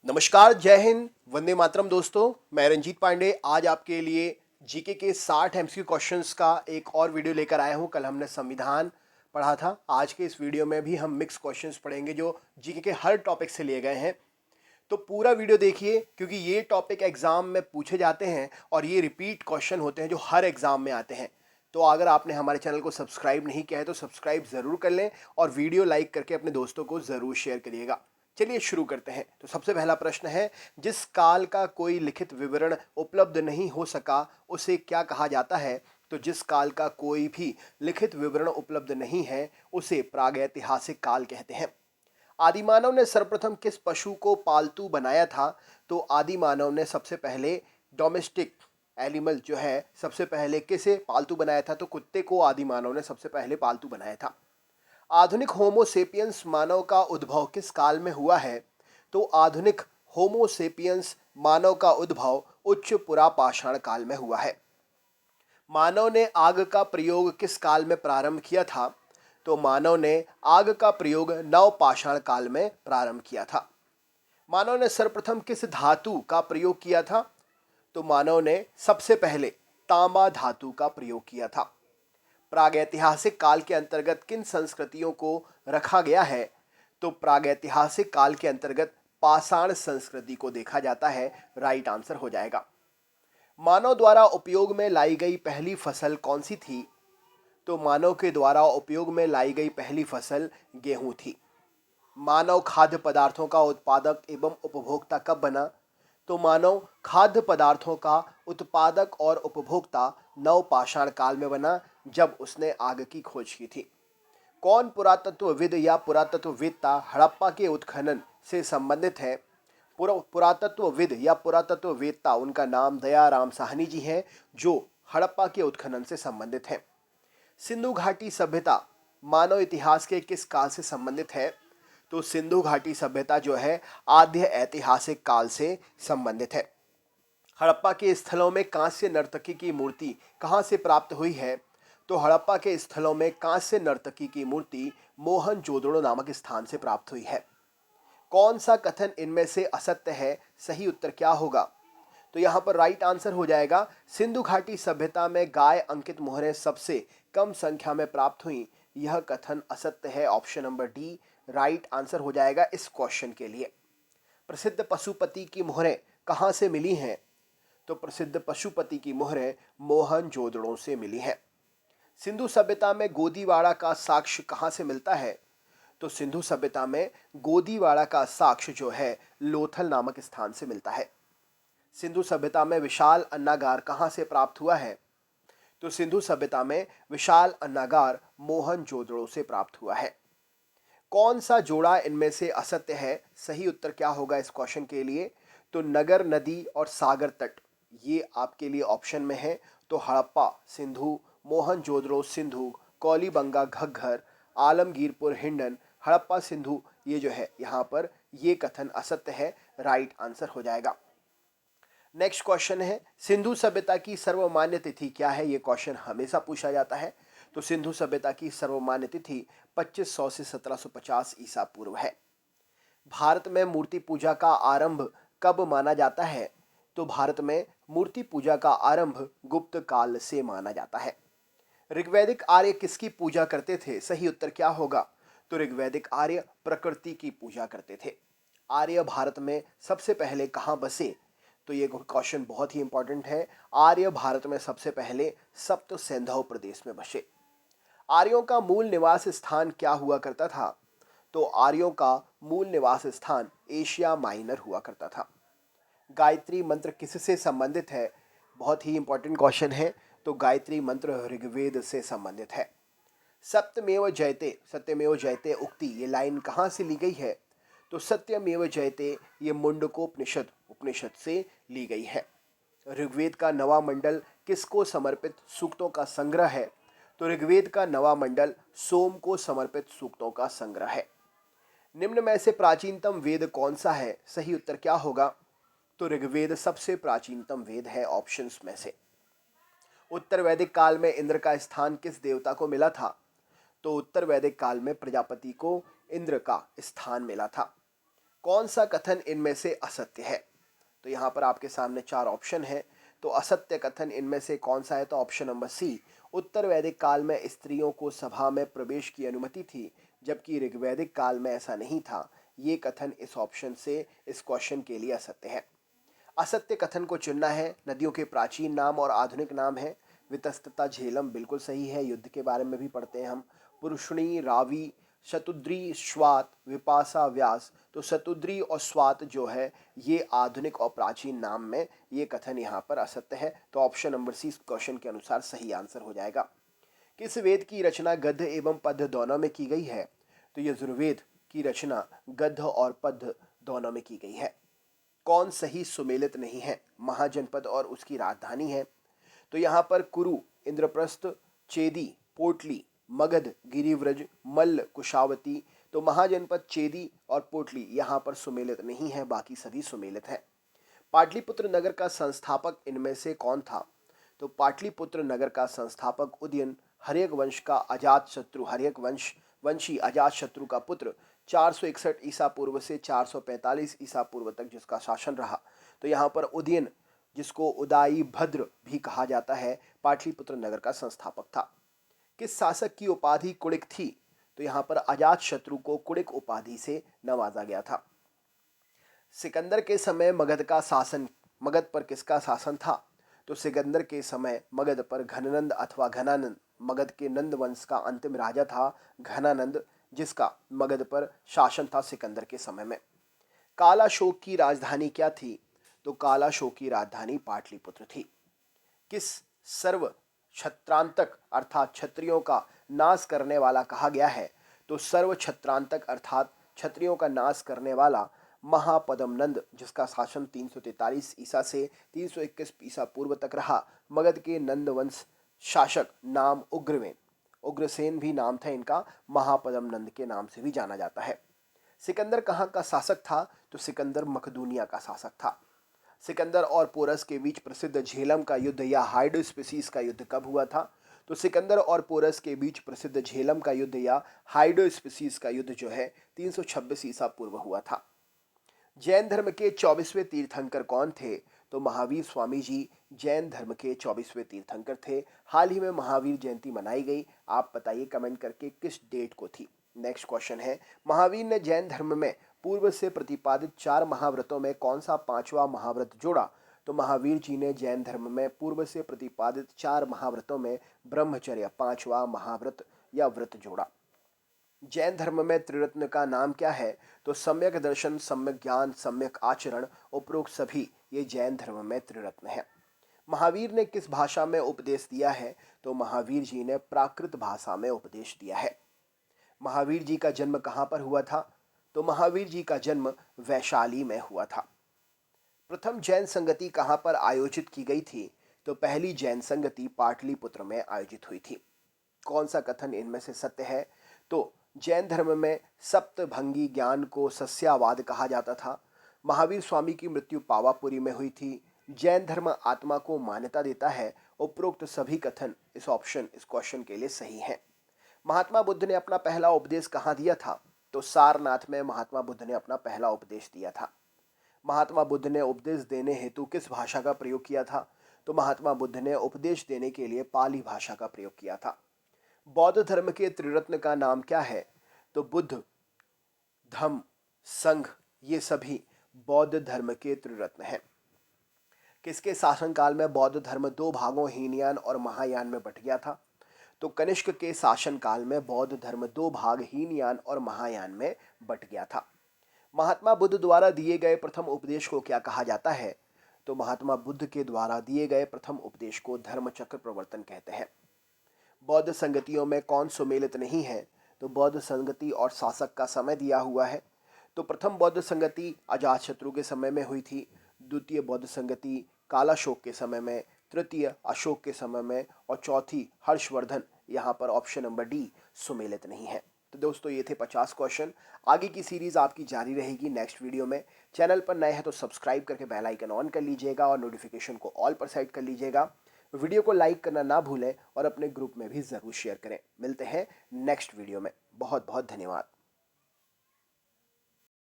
नमस्कार, जय हिंद, वंदे मातरम दोस्तों। मैं रंजीत पांडे आज आपके लिए जीके के 60 एमसीक्यू क्वेश्चंस का एक और वीडियो लेकर आया हूं। कल हमने संविधान पढ़ा था। आज के इस वीडियो में भी हम मिक्स क्वेश्चंस पढ़ेंगे जो जीके के हर टॉपिक से लिए गए हैं। तो पूरा वीडियो देखिए क्योंकि ये टॉपिक एग्जाम में पूछे जाते हैं और ये रिपीट क्वेश्चन होते हैं जो हर एग्जाम में आते हैं। तो अगर आपने हमारे चैनल को सब्सक्राइब नहीं किया है तो सब्सक्राइब ज़रूर कर लें और वीडियो लाइक करके अपने दोस्तों को ज़रूर शेयर करिएगा। चलिए शुरू करते हैं। तो सबसे पहला प्रश्न है, जिस काल का कोई लिखित विवरण उपलब्ध नहीं हो सका उसे क्या कहा जाता है? तो जिस काल का कोई भी लिखित विवरण उपलब्ध नहीं है उसे प्रागैतिहासिक काल कहते हैं। आदिमानव ने सर्वप्रथम किस पशु को पालतू बनाया था? तो आदिमानव ने सबसे पहले डोमेस्टिक एनिमल जो है सबसे पहले किसे पालतू बनाया था? तो कुत्ते को आदिमानव ने सबसे पहले पालतू बनाया था। आधुनिक होमो सेपियंस मानव का उद्भव किस काल में हुआ है? तो आधुनिक होमो सेपियंस मानव का उद्भव उच्च पुरापाषाण काल में हुआ है। मानव ने आग का प्रयोग किस काल में प्रारंभ किया था? तो मानव ने आग का प्रयोग नवपाषाण काल में प्रारंभ किया था। मानव ने सर्वप्रथम किस धातु का प्रयोग किया था? तो मानव ने सबसे पहले तांबा धातु का प्रयोग किया था। प्रागैतिहासिक काल के अंतर्गत किन संस्कृतियों को रखा गया है? तो प्रागैतिहासिक काल के अंतर्गत पाषाण संस्कृति को देखा जाता है। राइट आंसर हो जाएगा। मानव द्वारा उपयोग में लाई गई पहली फसल कौन सी थी? तो मानव के द्वारा उपयोग में लाई गई पहली फसल गेहूं थी। मानव खाद्य पदार्थों का उत्पादक एवं उपभोक्ता कब बना? तो मानव खाद्य पदार्थों का उत्पादक और उपभोक्ता नवपाषाण काल में बना, जब उसने आग की खोज की थी। कौन पुरातत्वविद या पुरातत्ववेत्ता हड़प्पा के उत्खनन से संबंधित है? पुरातत्वविद या पुरातत्ववेत्ता, उनका नाम दयाराम साहनी जी हैं, जो हड़प्पा के उत्खनन से संबंधित हैं। सिंधु घाटी सभ्यता मानव इतिहास के किस काल से संबंधित है? तो सिंधु घाटी सभ्यता जो है आद्य ऐतिहासिक काल से संबंधित है। हड़प्पा के स्थलों में कांस्य नर्तकी की मूर्ति कहाँ से प्राप्त हुई है? तो हड़प्पा के स्थलों में कांस्य नर्तकी की मूर्ति मोहनजोदड़ो नामक स्थान से प्राप्त हुई है। कौन सा कथन इनमें से असत्य है? सही उत्तर क्या होगा? तो यहाँ पर राइट आंसर हो जाएगा, सिंधु घाटी सभ्यता में गाय अंकित मोहरें सबसे कम संख्या में प्राप्त हुई। यह कथन असत्य है। Option number D right answer हो जाएगा इस क्वेश्चन के लिए। प्रसिद्ध पशुपति की मोहरें कहाँ से मिली हैं? तो प्रसिद्ध पशुपति की मोहरें मोहनजोदड़ो से मिली हैं। सिंधु सभ्यता में गोदीवाड़ा का साक्ष्य कहाँ से मिलता है? तो सिंधु सभ्यता में गोदीवाड़ा का साक्ष्य जो है लोथल नामक स्थान से मिलता है। सिंधु सभ्यता में विशाल अन्नागार कहाँ से प्राप्त हुआ है? तो सिंधु सभ्यता में विशाल अन्नागार मोहनजोदड़ो से प्राप्त हुआ है। कौन सा जोड़ा इनमें से असत्य है? सही उत्तर क्या होगा इस क्वेश्चन के लिए? तो नगर, नदी और सागर तट, ये आपके लिए ऑप्शन में है। तो हड़प्पा सिंधु, मोहनजोदड़ो सिंधु, कौलीबंगा घग्गर, आलमगीरपुर हिंडन, हड़प्पा सिंधु, ये जो है यहाँ पर ये कथन असत्य है। राइट आंसर हो जाएगा। नेक्स्ट क्वेश्चन है, सिंधु सभ्यता की सर्वमान्य तिथि क्या है? ये क्वेश्चन हमेशा पूछा जाता है। तो सिंधु सभ्यता की सर्वमान्य तिथि 2500 से 1750 ईसा पूर्व है। भारत में मूर्ति पूजा का आरंभ कब माना जाता है? तो भारत में मूर्ति पूजा का आरंभ गुप्त काल से माना जाता है। ऋग्वैदिक आर्य किसकी पूजा करते थे? सही उत्तर क्या होगा? तो ऋग्वैदिक आर्य प्रकृति की पूजा करते थे। आर्य भारत में सबसे पहले कहाँ बसे? तो ये क्वेश्चन बहुत ही इंपॉर्टेंट है। आर्य भारत में सबसे पहले सप्त सिंधु प्रदेश में बसे। आर्यों का मूल निवास स्थान क्या हुआ करता था? तो आर्यों का मूल निवास स्थान एशिया माइनर हुआ करता था। गायत्री मंत्र किससे संबंधित है? बहुत ही इंपॉर्टेंट क्वेश्चन है। तो गायत्री मंत्र ऋग्वेद से संबंधित है। सत्यमेव जयते, सत्यमेव जयते उक्ति, ये लाइन कहाँ से ली गई है? तो सत्यमेव जयते ये मुंडकोपनिषद उपनिषद से ली गई है। ऋग्वेद का नवा मंडल किसको समर्पित सूक्तों का संग्रह है? तो ऋग्वेद का नवा मंडल सोम को समर्पित सूक्तों का संग्रह है। निम्न में से प्राचीनतम वेद कौन सा है? सही उत्तर क्या होगा? तो ऋग्वेद सबसे प्राचीनतम वेद है ऑप्शंस में से। उत्तर वैदिक काल में इंद्र का स्थान किस देवता को मिला था? तो उत्तर वैदिक काल में प्रजापति को इंद्र का स्थान मिला था। कौन सा कथन इनमें से असत्य है? तो यहाँ पर आपके सामने 4 ऑप्शन है। तो असत्य कथन इनमें से कौन सा है? तो ऑप्शन नंबर सी, उत्तर वैदिक काल में स्त्रियों को सभा में प्रवेश की अनुमति थी, जबकि ऋग्वैदिक काल में ऐसा नहीं था। ये कथन इस ऑप्शन से इस क्वेश्चन के लिए असत्य है। असत्य कथन को चुनना है। नदियों के प्राचीन नाम और आधुनिक नाम है। वितस्तता झेलम बिल्कुल सही है, युद्ध के बारे में भी पढ़ते हैं हम। पुरुषणी, रावी, शतुद्री, स्वात, विपासा, व्यास। तो शतुद्री और स्वात जो है ये आधुनिक और प्राचीन नाम में, ये कथन यहाँ पर असत्य है। तो ऑप्शन नंबर सी इस क्वेश्चन के अनुसार सही आंसर हो जाएगा। किस वेद की रचना गद्य एवं पद्य दोनों में की गई है? तो यजुर्वेद की रचना गद्य और पद्य दोनों में की गई है। कौन सही सुमेलित नहीं है? महाजनपद और उसकी राजधानी है। तो यहाँ पर कुरु, इंद्रप्रस्थ, चेदी, पोटली, मगध, गिरिव्रज, मल्ल, कुशावती। तो महाजनपद, चेदी और पोटली यहाँ पर सुमेलित नहीं है, बाकी सभी सुमेलित है। पाटलिपुत्र नगर का संस्थापक इनमें से कौन था? तो पाटलिपुत्र नगर का संस्थापक उदयन, हर्यक वंश का अजात शत्रु, हर्यक वंशी अजात शत्रु का पुत्र, 461 ईसा पूर्व से 445 ईसा पूर्व तक जिसका शासन रहा। तो यहाँ पर उदयन, जिसको उदाई भद्र भी कहा जाता है, पाटलिपुत्र नगर का संस्थापक था। किस शासक की उपाधि कुड़िक थी? तो यहाँ पर अजात शत्रु को कुड़िक उपाधि से नवाजा गया था। सिकंदर के समय मगध पर किसका शासन था? तो सिकंदर के समय मगध पर घननंद अथवा घनानंद, मगध के नंद वंश का अंतिम राजा था घनानंद, जिसका मगध पर शासन था सिकंदर के समय में। कालाशोक की राजधानी क्या थी? तो कालाशोक की राजधानी पाटलिपुत्र थी। किस सर्व छत्रांतक अर्थात क्षत्रियों का नाश करने वाला कहा गया है? तो सर्व छत्रांतक अर्थात क्षत्रियों का नाश करने वाला महापद्मनंद, जिसका शासन 343 ईसा से 321 ईसा पूर्व तक रहा। मगध के नंद वंश शासक नाम उग्रसेन भी नाम था इनका, महापद्मनंद के नाम से भी जाना जाता है। सिकंदर कहाँ का शासक था? तो सिकंदर मकदूनिया का शासक था। सिकंदर और पोरस के बीच प्रसिद्ध झेलम का युद्ध या हाइडोस्पिसीस का युद्ध कब हुआ था? तो सिकंदर और पोरस के बीच प्रसिद्ध झेलम का युद्ध या हाइडोस्पिसीस का युद्ध जो है 326 ईसा पूर्व हुआ था। जैन धर्म के 24वें तीर्थंकर कौन थे? तो महावीर स्वामी जी जैन धर्म के 24वें तीर्थंकर थे। हाल ही में महावीर जयंती मनाई गई। आप बताइए कमेंट करके किस डेट को थी। नेक्स्ट क्वेश्चन है, महावीर ने जैन धर्म में पूर्व से प्रतिपादित 4 महाव्रतों में कौन सा 5वां महाव्रत जोड़ा? तो महावीर जी ने जैन धर्म में पूर्व से प्रतिपादित 4 महाव्रतों में ब्रह्मचर्य 5वां महाव्रत या व्रत जोड़ा। जैन धर्म में त्रिरत्न का नाम क्या है? तो सम्यक दर्शन, सम्यक ज्ञान, सम्यक आचरण, उपरोक्त सभी ये जैन धर्म में त्रिरत्न है। महावीर ने किस भाषा में उपदेश दिया है? तो महावीर जी ने प्राकृत भाषा में उपदेश दिया है। महावीर जी का जन्म कहाँ पर हुआ था? तो महावीर जी का जन्म वैशाली में हुआ था। प्रथम जैन संगति कहाँ पर आयोजित की गई थी? तो पहली जैन संगति पाटलिपुत्र में आयोजित हुई थी। कौन सा कथन इनमें से सत्य है? तो जैन धर्म में सप्तभंगी ज्ञान को सस्यावाद कहा जाता था। महावीर स्वामी की मृत्यु पावापुरी में हुई थी। जैन धर्म आत्मा को मान्यता देता है। उपरोक्त सभी कथन इस क्वेश्चन के लिए सही हैं। महात्मा बुद्ध ने अपना पहला उपदेश कहाँ दिया था? तो सारनाथ में महात्मा बुद्ध ने अपना पहला उपदेश दिया था। महात्मा बुद्ध ने उपदेश देने हेतु किस भाषा का प्रयोग किया था? तो महात्मा बुद्ध ने उपदेश देने के लिए पाली भाषा का प्रयोग किया था। बौद्ध धर्म के त्रिरत्न का नाम क्या है? तो बुद्ध, धम्म, संघ, ये सभी बौद्ध धर्म के त्रिरत्न हैं। किसके शासनकाल में बौद्ध धर्म 2 भागों हीनयान और महायान में बट गया था? तो कनिष्क के शासनकाल में बौद्ध धर्म 2 भाग हीनयान और महायान में बट गया था। महात्मा बुद्ध द्वारा दिए गए प्रथम उपदेश को क्या कहा जाता है? तो महात्मा बुद्ध के द्वारा दिए गए प्रथम उपदेश को धर्मचक्र प्रवर्तन कहते हैं। बौद्ध संगतियों में कौन सुमेलित नहीं है? तो बौद्ध संगति और शासक का समय दिया हुआ है। तो प्रथम बौद्ध संगति अजातशत्रु के समय में हुई थी, द्वितीय बौद्ध संगति कालाशोक के समय में, तृतीय अशोक के समय में और चौथी हर्षवर्धन। यहाँ पर ऑप्शन नंबर डी सुमेलित नहीं है। तो दोस्तों ये थे 50 क्वेश्चन। आगे की सीरीज आपकी जारी रहेगी नेक्स्ट वीडियो में। चैनल पर नए हैं तो सब्सक्राइब करके बेल आइकन ऑन कर लीजिएगा और नोटिफिकेशन को ऑल पर सेट कर लीजिएगा। वीडियो को लाइक करना ना भूलें और अपने ग्रुप में भी ज़रूर शेयर करें। मिलते हैं नेक्स्ट वीडियो में। बहुत बहुत धन्यवाद।